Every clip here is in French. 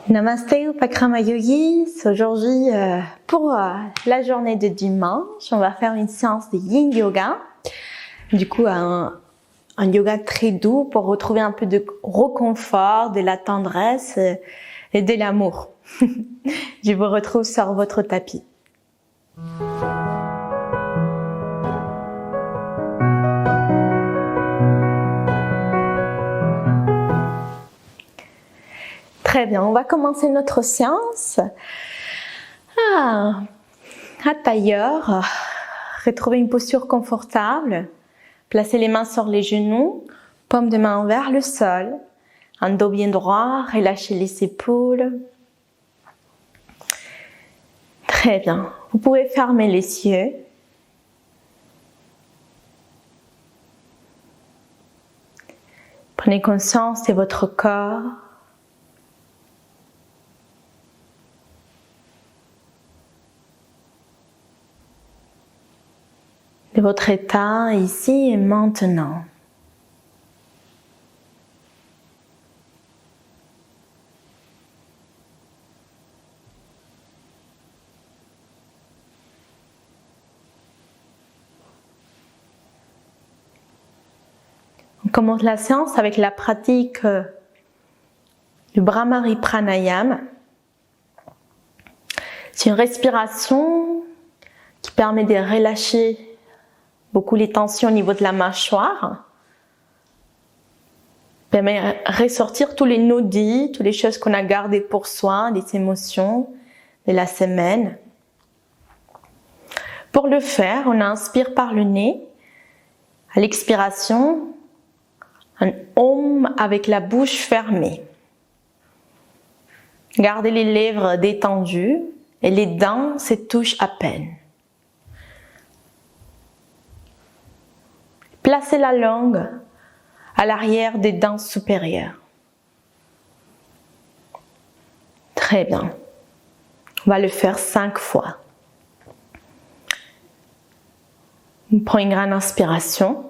Namasté Upakrama Yogis. Aujourd'hui, pour la journée de dimanche, on va faire une séance de Yin Yoga. Du coup, un yoga très doux pour retrouver un peu de réconfort, de la tendresse et de l'amour. Je vous retrouve sur votre tapis. Très bien, on va commencer notre séance. À tailleur, retrouvez une posture confortable. Placez les mains sur les genoux, paume de main vers le sol. Un dos bien droit, relâchez les épaules. Très bien, vous pouvez fermer les yeux. Prenez conscience de votre corps. De votre état ici et maintenant. On commence la séance avec la pratique du Bhramari Pranayama. C'est une respiration qui permet de relâcher beaucoup les tensions au niveau de la mâchoire. Permet de ressortir tous les nodis, toutes les choses qu'on a gardées pour soi, les émotions de la semaine. Pour le faire, on inspire par le nez. À l'expiration, un Om avec la bouche fermée. Gardez les lèvres détendues et les dents se touchent à peine. Placez la langue à l'arrière des dents supérieures. Très bien. On va le faire 5 fois. On prend une grande inspiration.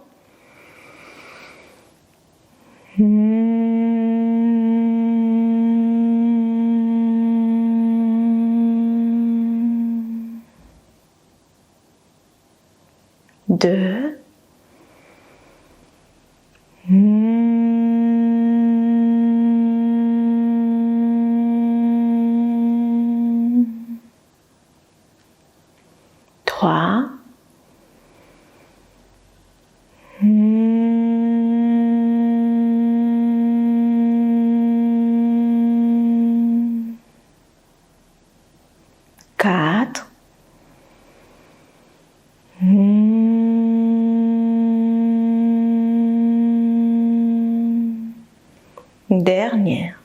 Deux. 3. 4. Dernière.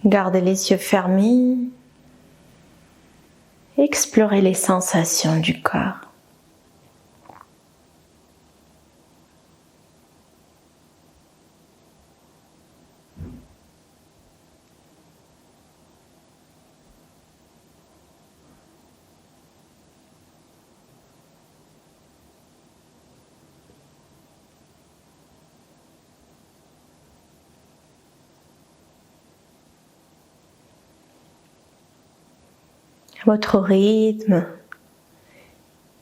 Gardez les yeux fermés. Explorez les sensations du corps. À votre rythme,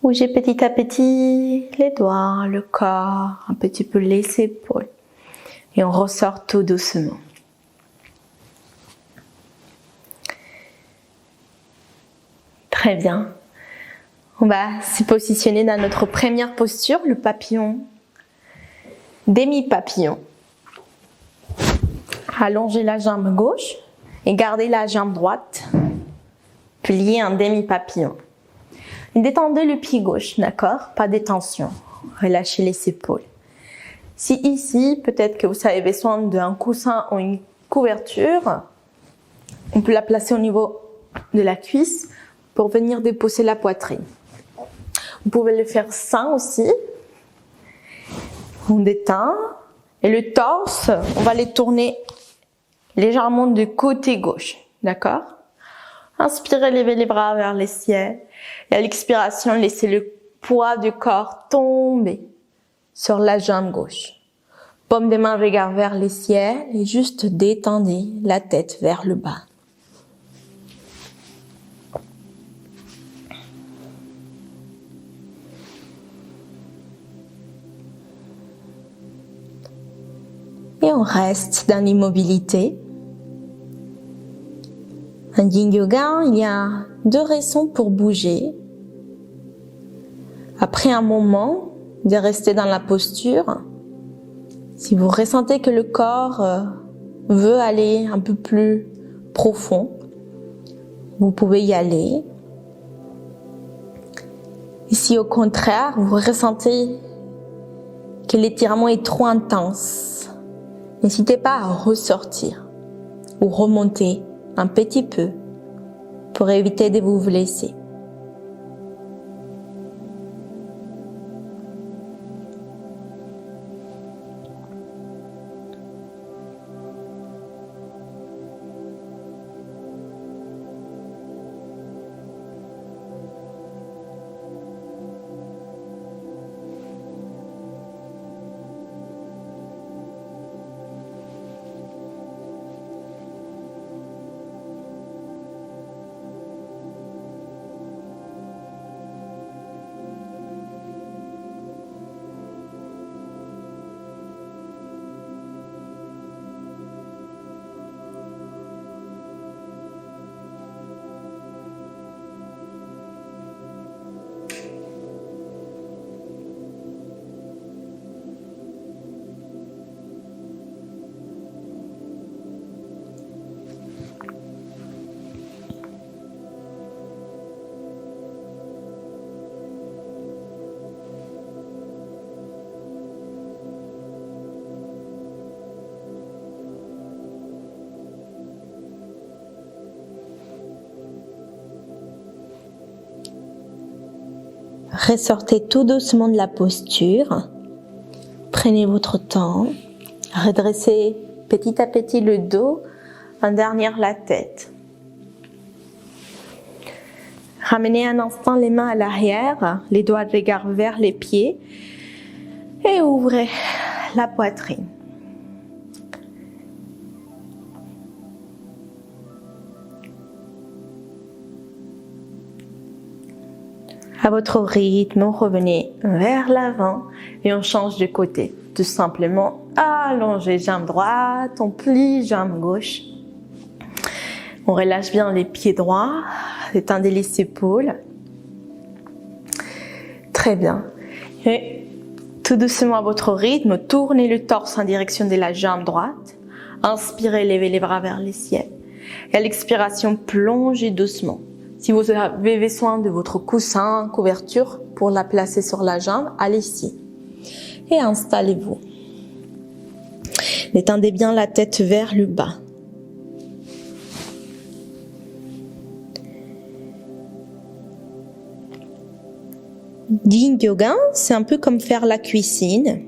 bougez petit à petit les doigts, le corps, un petit peu les épaules. Et on ressort tout doucement. Très bien. On va se positionner dans notre première posture, le papillon, demi-papillon. Allongez la jambe gauche et gardez la jambe droite. Pliez un demi-papillon. Détendez le pied gauche, d'accord? Pas de tension. Relâchez les épaules. Si ici, peut-être que vous avez besoin d'un coussin ou une couverture, on peut la placer au niveau de la cuisse pour venir déposer la poitrine. Vous pouvez le faire sans aussi. On détend. Et le torse, on va les tourner légèrement de côté gauche, d'accord? Inspirez, levez les bras vers le ciel. Et à l'expiration, laissez le poids du corps tomber sur la jambe gauche. Paume des mains, regard vers le ciel et juste détendez la tête vers le bas. Et on reste dans l'immobilité. En Yin Yoga, il y a 2 raisons pour bouger. Après un moment de rester dans la posture, si vous ressentez que le corps veut aller un peu plus profond, vous pouvez y aller. Et si au contraire, vous ressentez que l'étirement est trop intense, n'hésitez pas à ressortir ou remonter un petit peu pour éviter de vous blesser. Ressortez tout doucement de la posture. Prenez votre temps. Redressez petit à petit le dos en derrière la tête. Ramenez un instant les mains à l'arrière, les doigts de regard vers les pieds et ouvrez la poitrine. À votre rythme, revenez vers l'avant et on change de côté. Tout simplement, allongez jambe droite, on plie jambe gauche. On relâche bien les pieds droits, détendez les épaules. Très bien. Et tout doucement à votre rythme, tournez le torse en direction de la jambe droite. Inspirez, levez les bras vers le ciel. Et à l'expiration, plongez doucement. Si vous avez besoin de votre coussin, couverture pour la placer sur la jambe, allez-y. Et installez-vous. Détendez bien la tête vers le bas. Yin Yoga, c'est un peu comme faire la cuisine.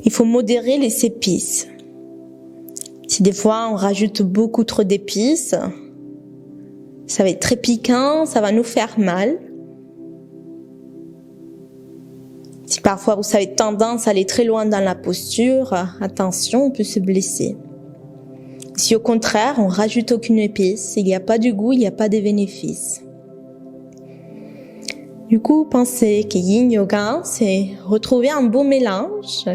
Il faut modérer les épices. Si des fois on rajoute beaucoup trop d'épices, ça va être très piquant, ça va nous faire mal. Si parfois vous avez tendance à aller très loin dans la posture, attention, on peut se blesser. Si au contraire, on rajoute aucune épice, il n'y a pas de goût, il n'y a pas de bénéfice. Du coup, pensez que Yin Yoga, c'est retrouver un bon mélange,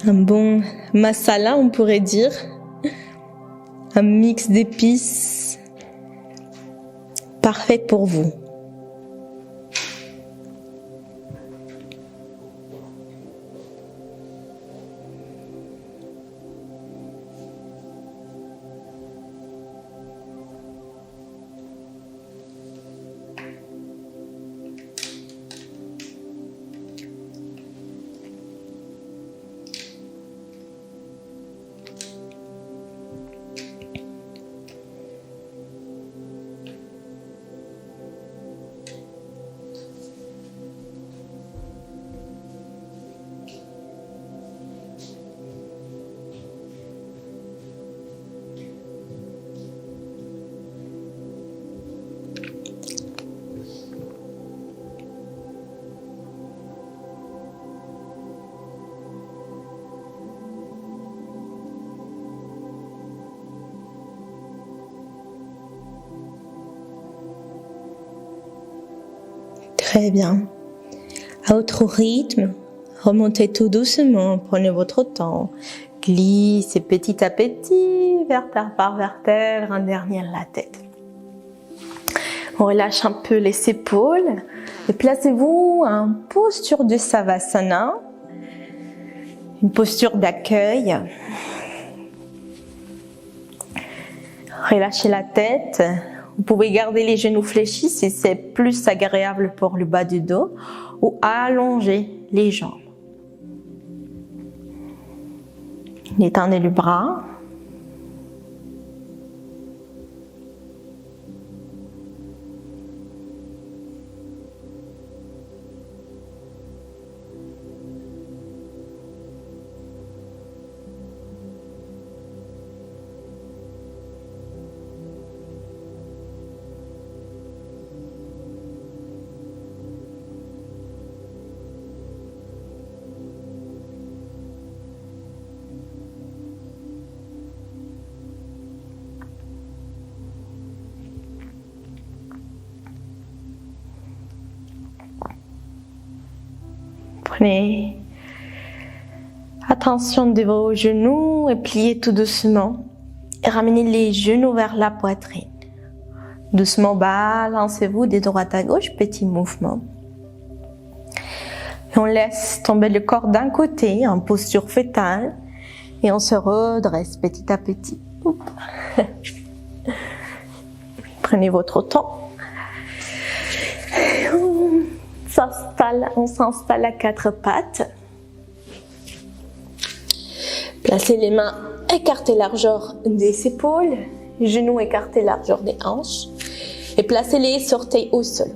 un bon masala, on pourrait dire, un mix d'épices parfait pour vous. Très bien. À votre rythme, remontez tout doucement, prenez votre temps. Glissez petit à petit, vertèbre par vertèbre, en dernier la tête. On relâche un peu les épaules et placez-vous en posture de Savasana, une posture d'accueil. Relâchez la tête. Vous pouvez garder les genoux fléchis si c'est plus agréable pour le bas du dos ou allonger les jambes. Étendez le bras. Prenez attention de vos genoux et pliez tout doucement. Et ramenez les genoux vers la poitrine. Doucement balancez-vous de droite à gauche, petit mouvement. Et on laisse tomber le corps d'un côté en posture fétale et on se redresse petit à petit. Prenez votre temps. On s'installe à quatre pattes. Placez les mains écartées largeur des épaules, genoux écartés largeur des hanches et placez les orteils au sol.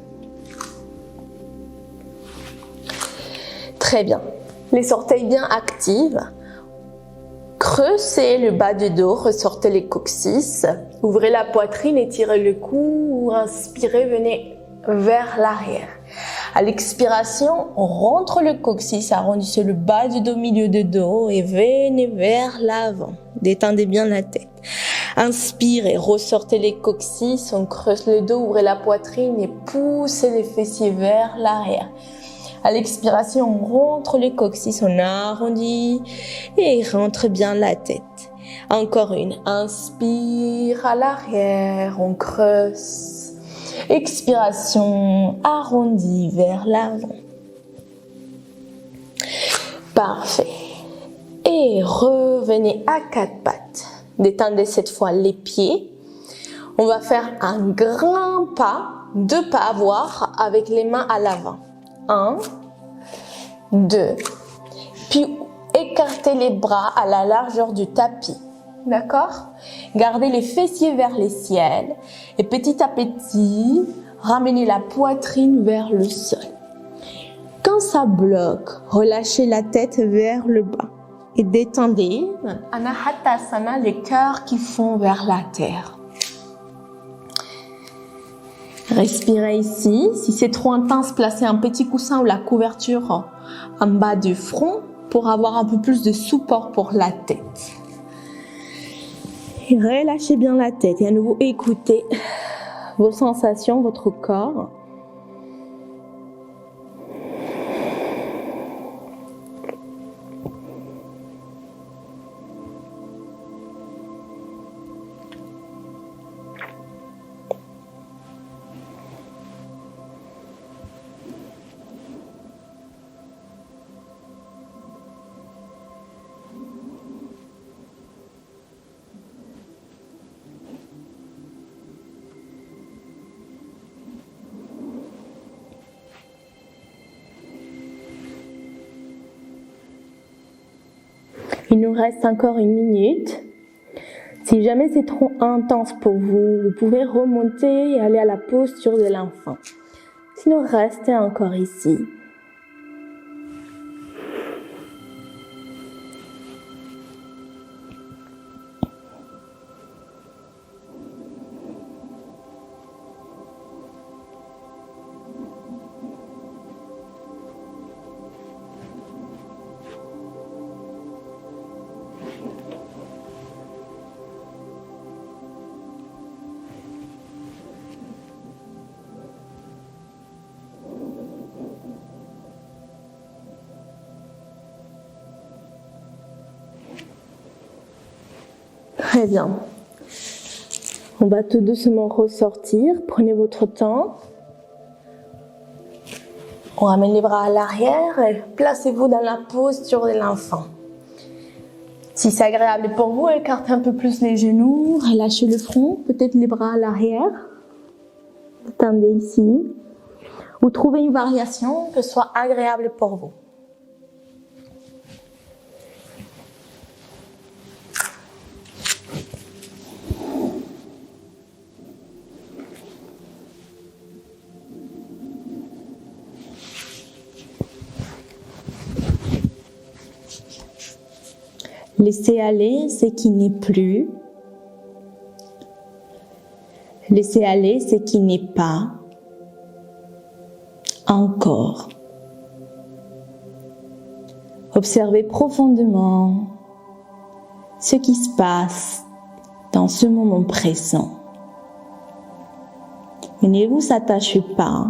Très bien. Les orteils bien actifs. Creusez le bas du dos, ressortez les coccyx. Ouvrez la poitrine, étirez le cou. Inspirez, venez vers l'arrière. À l'expiration, on rentre le coccyx, arrondissez le bas du dos, milieu de dos et venez vers l'avant. Détendez bien la tête. Inspirez, ressortez les coccyx, on creuse le dos, ouvrez la poitrine et poussez les fessiers vers l'arrière. À l'expiration, on rentre les coccyx, on arrondit et rentre bien la tête. Encore une. Inspire à l'arrière, on creuse. Expiration, arrondi vers l'avant. Parfait. Et revenez à quatre pattes. Détendez cette fois les pieds. On va faire un grand pas, 2 pas à voir avec les mains à l'avant. 1, 2. Puis écartez les bras à la largeur du tapis. D'accord? Gardez les fessiers vers les ciels et petit à petit, ramenez la poitrine vers le sol. Quand ça bloque, relâchez la tête vers le bas et détendez Anahatasana, les cœurs qui font vers la terre. Respirez ici. Si c'est trop intense, placez un petit coussin ou la couverture en bas du front pour avoir un peu plus de support pour la tête. Et relâchez bien la tête et à nouveau écoutez vos sensations, votre corps. Il nous reste encore 1 minute. Si jamais c'est trop intense pour vous, vous pouvez remonter et aller à la posture de l'enfant. Sinon, restez encore ici. Très bien. On va tout doucement ressortir. Prenez votre temps. On ramène les bras à l'arrière et placez-vous dans la posture de l'enfant. Si c'est agréable pour vous, écartez un peu plus les genoux, relâchez le front, peut-être les bras à l'arrière. Tendez ici. Ou trouvez une variation que soit agréable pour vous. Laissez aller ce qui n'est plus. Laissez aller ce qui n'est pas encore. Observez profondément ce qui se passe dans ce moment présent. Mais ne vous attachez pas.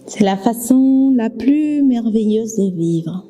C'est la façon la plus merveilleuse de vivre.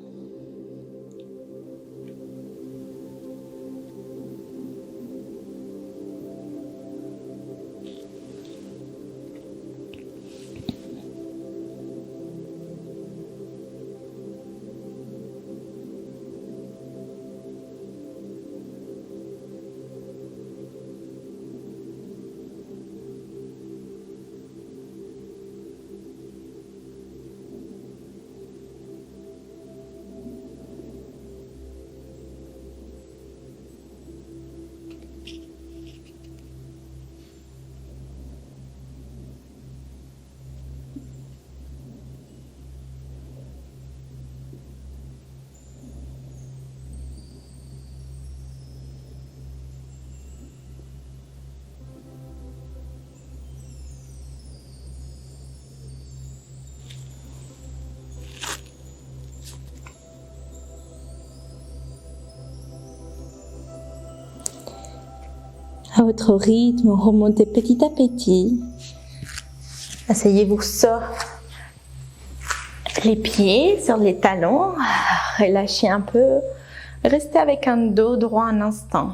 À votre rythme, remontez petit à petit. Asseyez-vous sur les pieds, sur les talons. Relâchez un peu. Restez avec un dos droit un instant.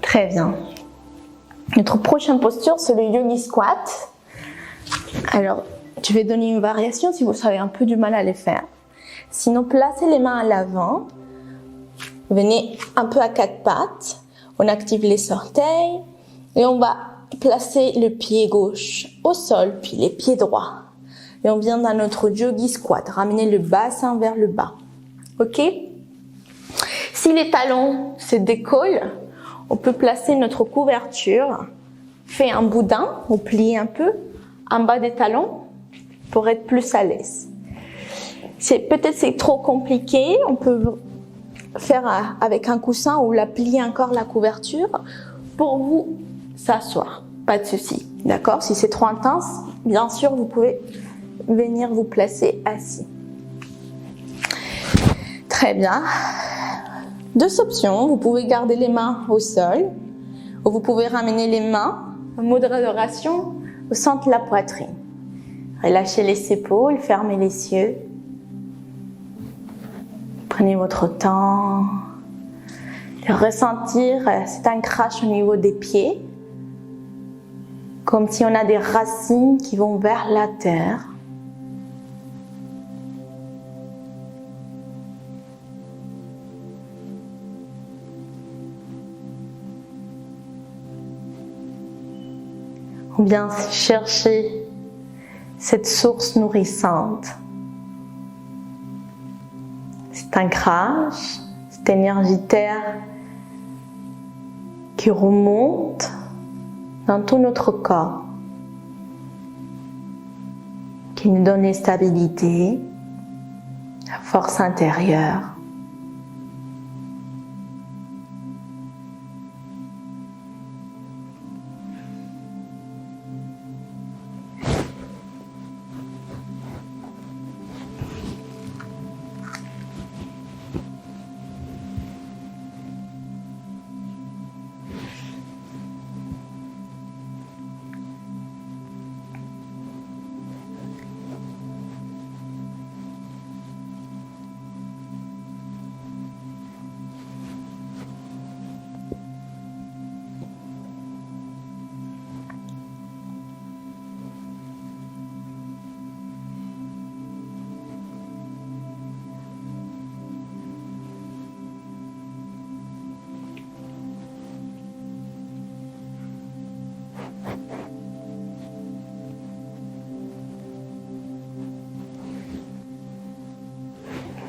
Très bien. Notre prochaine posture, c'est le yogi squat. Alors, je vais donner une variation si vous avez un peu du mal à les faire. Sinon, placez les mains à l'avant. Venez un peu à quatre pattes. On active les orteils. Et on va placer le pied gauche au sol, puis les pieds droits. Et on vient dans notre yogi squat. Ramenez le bassin vers le bas. Ok? Si les talons se décollent, on peut placer notre couverture. Fait un boudin, ou plier un peu, en bas des talons, pour être plus à l'aise. Peut-être c'est trop compliqué, on peut faire avec un coussin ou la plier encore la couverture pour vous s'asseoir, pas de souci, d'accord? Si c'est trop intense, bien sûr vous pouvez venir vous placer assis. Très bien. Deux options, vous pouvez garder les mains au sol ou vous pouvez ramener les mains en mode adoration au centre de la poitrine. Relâchez les épaules, fermez les yeux. Prenez votre temps de ressentir cet ancrage au niveau des pieds, comme si on a des racines qui vont vers la terre. On vient chercher cette source nourrissante, cet ancrage, cette énergie terre qui remonte dans tout notre corps, qui nous donne la stabilité, la force intérieure.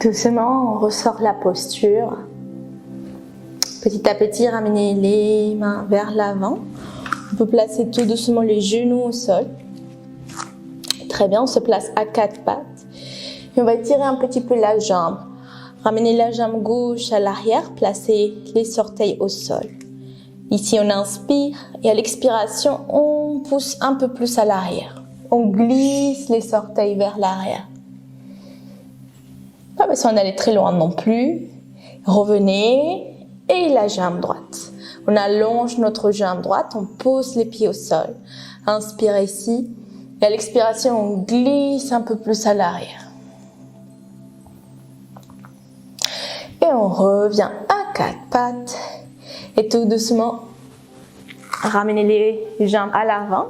Doucement, on ressort la posture. Petit à petit, ramenez les mains vers l'avant. On peut placer tout doucement les genoux au sol. Très bien, on se place à quatre pattes. Et on va étirer un petit peu la jambe. Ramenez la jambe gauche à l'arrière, placez les orteils au sol. Ici, on inspire et à l'expiration, on pousse un peu plus à l'arrière. On glisse les orteils vers l'arrière. Pas besoin d'aller très loin non plus. Revenez et la jambe droite. On allonge notre jambe droite, on pose les pieds au sol. Inspire ici et à l'expiration, on glisse un peu plus à l'arrière. Et on revient à quatre pattes. Et tout doucement, ramenez les jambes à l'avant.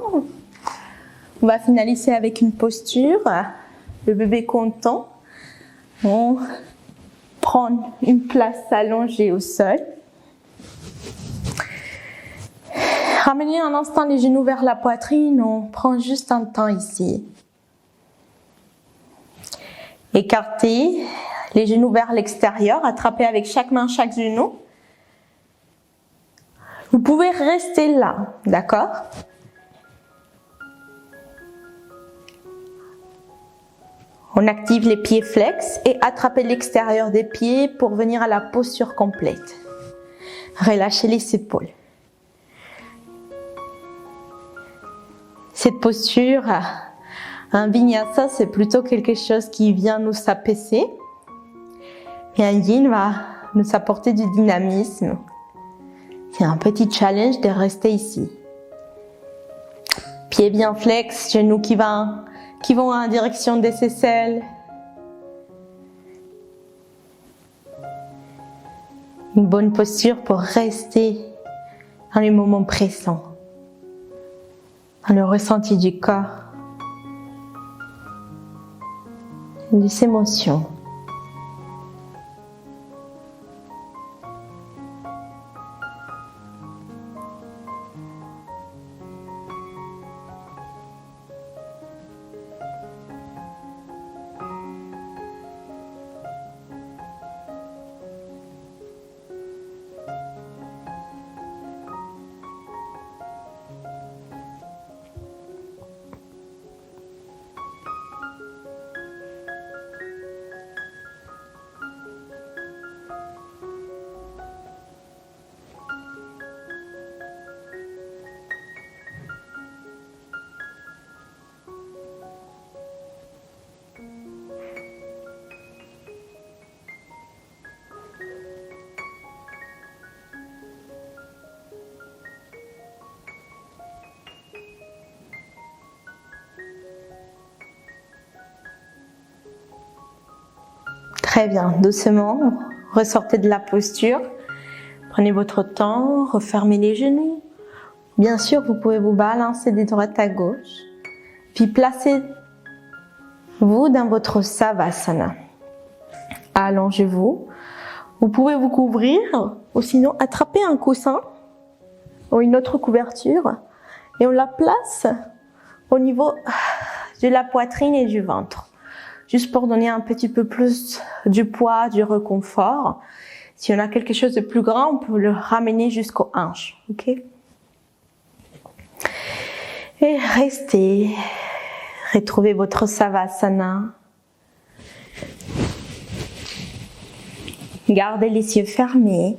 On va finaliser avec une posture, le bébé content. On prend une place allongée au sol. Ramenez un instant les genoux vers la poitrine. On prend juste un temps ici. Écartez les genoux vers l'extérieur. Attrapez avec chaque main chaque genou. Vous pouvez rester là, d'accord? On active les pieds flex et attrapez l'extérieur des pieds pour venir à la posture complète. Relâchez les épaules. Cette posture, un vinyasa, c'est plutôt quelque chose qui vient nous s'apaiser. Et un yin va nous apporter du dynamisme. C'est un petit challenge de rester ici. Pieds bien flex, genoux qui vont en direction des aisselles. Une bonne posture pour rester dans le moment présent, dans le ressenti du corps, des émotions. Très bien, doucement, ressortez de la posture. Prenez votre temps, refermez les genoux. Bien sûr, vous pouvez vous balancer de droite à gauche. Puis placez-vous dans votre savasana. Allongez-vous. Vous pouvez vous couvrir ou sinon attraper un coussin ou une autre couverture et on la place au niveau de la poitrine et du ventre. Juste pour donner un petit peu plus du poids, du réconfort. Si on a quelque chose de plus grand, on peut le ramener jusqu'aux hanches. Ok? Et restez. Retrouvez votre savasana. Gardez les yeux fermés.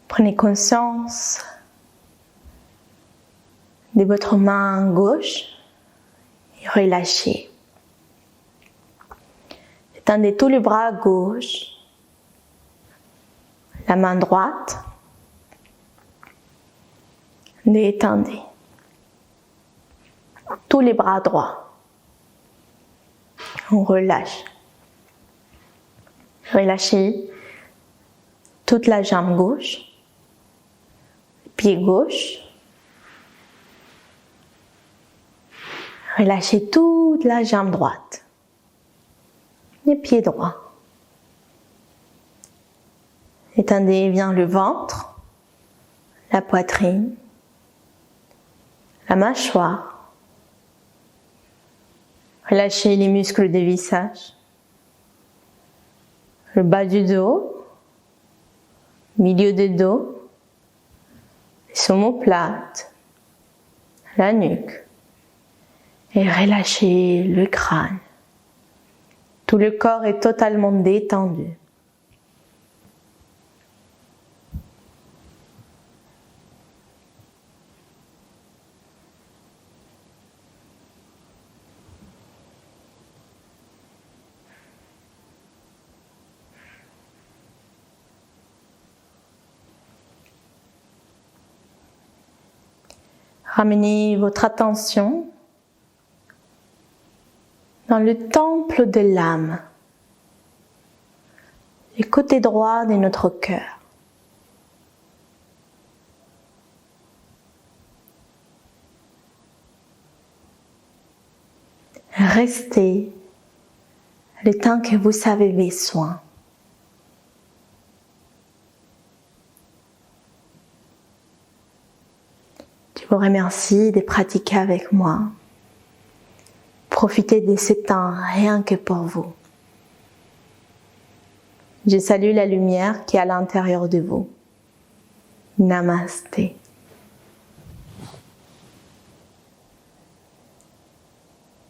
Prenez conscience de votre main gauche et relâchez. Étendez tous les bras à gauche, la main droite, détendez. Tous les bras droits. On relâche. Relâchez toute la jambe gauche. Pied gauche. Relâchez toute la jambe droite. Les pieds droits. Étendez bien le ventre, la poitrine, la mâchoire. Relâchez les muscles du visage, le bas du dos, milieu du dos, les omoplates, la nuque. Et relâchez le crâne. Tout le corps est totalement détendu. Ramenez votre attention dans le temple de l'âme, le côté droit de notre cœur. Restez le temps que vous avez besoin. Je vous remercie de pratiquer avec moi. Profitez de ce temps rien que pour vous. Je salue la lumière qui est à l'intérieur de vous. Namasté.